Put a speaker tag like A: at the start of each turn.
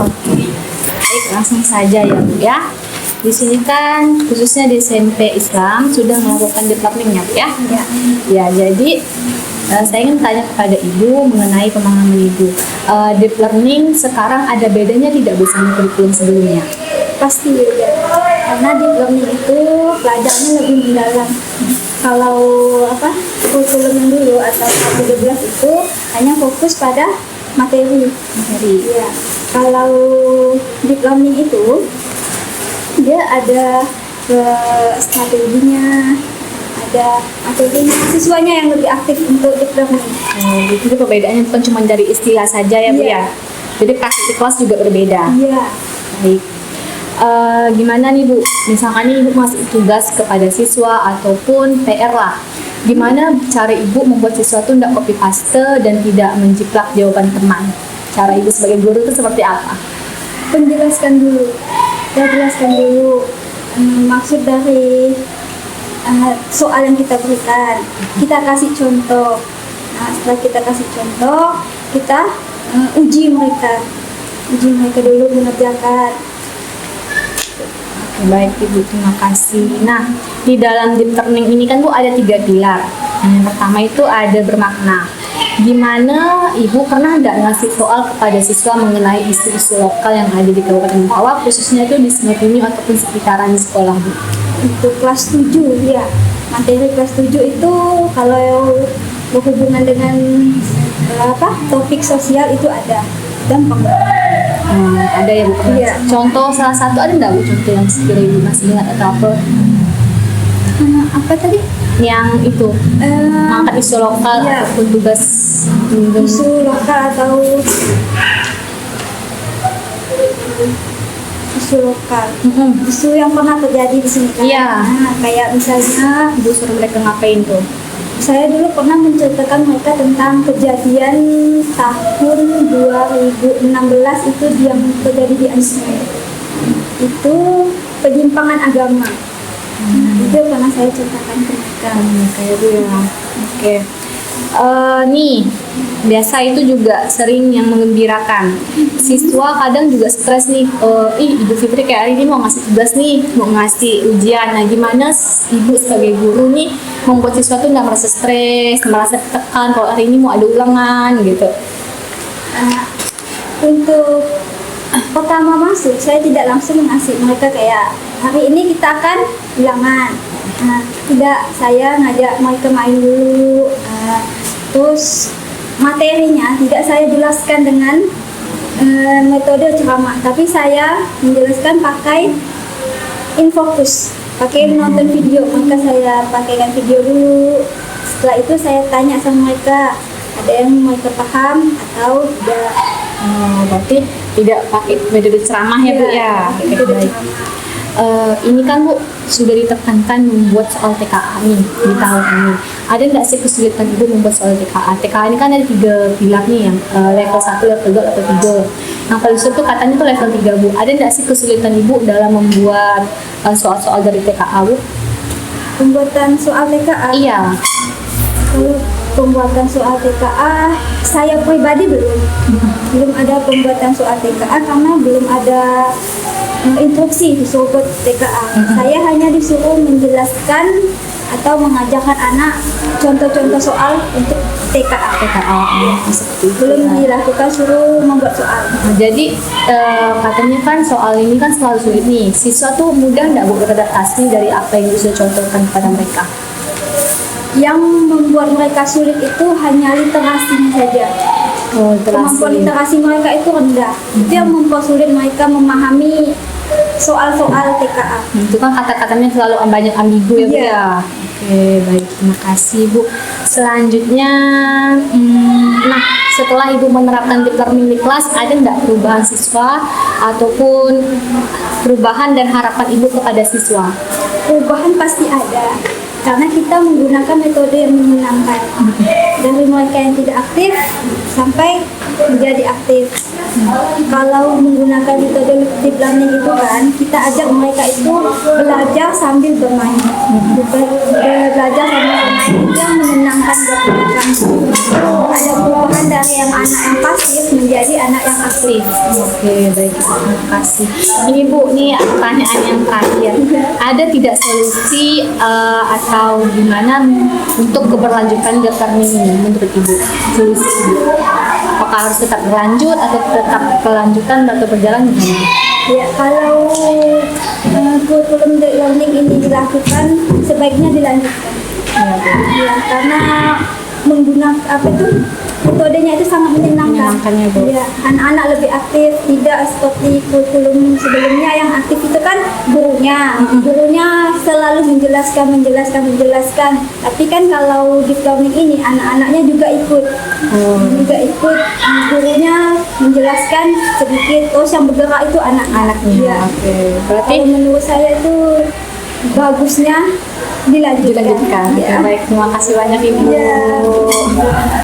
A: Oke, baik langsung saja ya Bu ya. Di sini kan khususnya di SMP Islam sudah melakukan deep learning ya Bu ya.
B: Ya.
A: Ya, jadi saya ingin tanya kepada Ibu mengenai pemahaman Ibu. Deep learning sekarang ada bedanya tidak Bu sama kurikulum sebelumnya?
B: Pasti beda. Karena deep learning itu pelajarannya lebih mendalam. Kalau kurikulum yang dulu atau K13 itu hanya fokus pada materi. Ya. Kalau deep learning itu dia ada strateginya, ada materinya, siswanya yang lebih aktif untuk deep learning.
A: Jadi perbedaannya bukan cuma dari istilah saja ya Bu ya. Jadi praktik di kelas juga berbeda.
B: Iya.
A: Baik. Gimana nih Bu? Misalkan nih Ibu ngasih tugas kepada siswa ataupun PR lah. Gimana cara Ibu membuat siswa itu tidak copy paste dan tidak menjiplak jawaban teman? Cara Ibu sebagai guru itu seperti apa?
B: Penjelaskan dulu. Kita jelaskan dulu maksud dari soal yang kita berikan. Kita kasih contoh. Nah, setelah kita kasih contoh, kita uji mereka dulu mengerjakan.
A: Baik Ibu, terima kasih. Nah, di dalam deep learning ini kan Bu ada 3 pilar. Yang pertama itu ada bermakna. Gimana Ibu pernah nggak ngasih soal kepada siswa mengenai isu-isu lokal yang ada di Kabupaten Mempawah, khususnya itu di Semeru ataupun sekitaran sekolah Bu?
B: Untuk kelas 7 ya, materi kelas 7 itu kalau berhubungan dengan topik sosial itu ada, gampang banget.
A: Ada ya Bu?
B: Iya.
A: Contoh salah satu ada nggak Bu contoh yang sekiranya Ibu masih ingat atau apa?
B: Apa tadi?
A: Yang itu mengangkat isu lokal
B: iya.
A: ataupun tugas
B: Isu lokal atau isu lokal. Isu yang pernah terjadi di sini kan.
A: Iya.
B: Nah, kayak misalnya
A: Ibu suruh mereka ngapain tuh?
B: saya dulu pernah menceritakan mereka tentang kejadian tahun 2016 itu yang terjadi di Aceh. Itu penyimpangan agama. Itu pernah saya ceritakan ke mereka.
A: Kayak gitu ya. Oke. Nih, biasa itu juga sering yang mengembirakan. Siswa kadang juga stres nih. Ibu Fitri kayak hari ini mau ngasih tugas nih, mau ngasih ujian. Nah, gimana Ibu sebagai guru nih membuat siswa tuh nggak merasa stres, merasa tertekan kalau hari ini mau ada ulangan gitu?
B: Untuk pertama masuk, saya tidak langsung ngasih mereka kayak hari ini kita akan ulangan. Tidak, saya ngajak mereka main dulu. Terus materinya tidak saya jelaskan dengan metode ceramah, tapi saya menjelaskan pakai infocus, pakai nonton video. Maka saya pakaikan video dulu. Setelah itu saya tanya sama mereka, ada yang mereka paham atau tidak.
A: Berarti tidak pakai metode ceramah ya Bu ya?
B: Metode
A: Baik.
B: ceramah.
A: Ini kan Bu sudah ditekankan membuat soal TKA nih di tahun ini. Ada nggak sih kesulitan Ibu membuat soal TKA? TKA ini kan ada 3 pilar nih, yang level 1, level 2, level 3. Yang paling sulit tuh katanya tuh level 3 Bu. Ada nggak sih kesulitan Ibu dalam membuat soal-soal dari TKA Bu?
B: Pembuatan soal TKA?
A: Iya.
B: Kalau pembuatan soal TKA, saya pribadi belum ada pembuatan soal TKA karena belum ada instruksi disuruh buat TKA. Saya hanya disuruh menjelaskan atau mengajarkan anak contoh-contoh soal untuk TKA.
A: Seperti itu.
B: Belum dilakukan suruh membuat soal.
A: Nah, jadi katanya kan soal ini kan selalu sulit nih. Siswa tuh mudah nggak Bu beradaptasi dari apa yang sudah contohkan kepada mereka?
B: Yang membuat mereka sulit itu hanya literasinya saja. Kemampuan literasi mereka itu rendah. Itu yang mempersulit mereka memahami soal-soal TKA.
A: Itu kan kata-katanya selalu banyak ambigu ya Bu ya. Oke, baik, terima kasih Bu. Selanjutnya, nah setelah Ibu menerapkan deep learning di kelas, ada nggak perubahan siswa ataupun perubahan dan harapan Ibu kepada siswa?
B: Perubahan pasti ada, karena kita menggunakan metode yang menyenangkan. Dari mereka yang tidak aktif sampai menjadi aktif. kalau menggunakan metode deep learning itu kan kita ajak mereka itu belajar sambil bermain. Belajar sambil bermain itu yang menyenangkan buat mereka. Ada perubahan dari yang anak yang pasif menjadi anak yang aktif.
A: Oke, baik. Terima kasih. Ini Bu, nih pertanyaan yang terakhir. Ada tidak solusi atau gimana untuk keberlanjutan deep learning ini menurut Ibu? Solusi Ibu? Apakah harus tetap berlanjut atau tetap kelanjutan atau berjalan gimana?
B: Ya, kalau kurikulum deep learning ini dilakukan sebaiknya dilanjutkan. Ya, karena menggunakan apa itu metodenya itu sangat menyenangkan.
A: Menyenangkan ya, Bu.
B: Ya, anak-anak lebih aktif, tidak seperti kurikulum sebelumnya yang aktif itu kan gurunya. Gurunya selalu menjelaskan. Tapi kan kalau deep learning ini anak-anaknya juga ikut. Gurunya menjelaskan sedikit, terus yang bergerak itu anak-anaknya. Ya.
A: Oke, berarti
B: Kalau menurut saya itu bagusnya dilanjutkan.
A: dilanjutkan.
B: Ya.
A: Baik, terima kasih banyak Ibu.
B: Ya.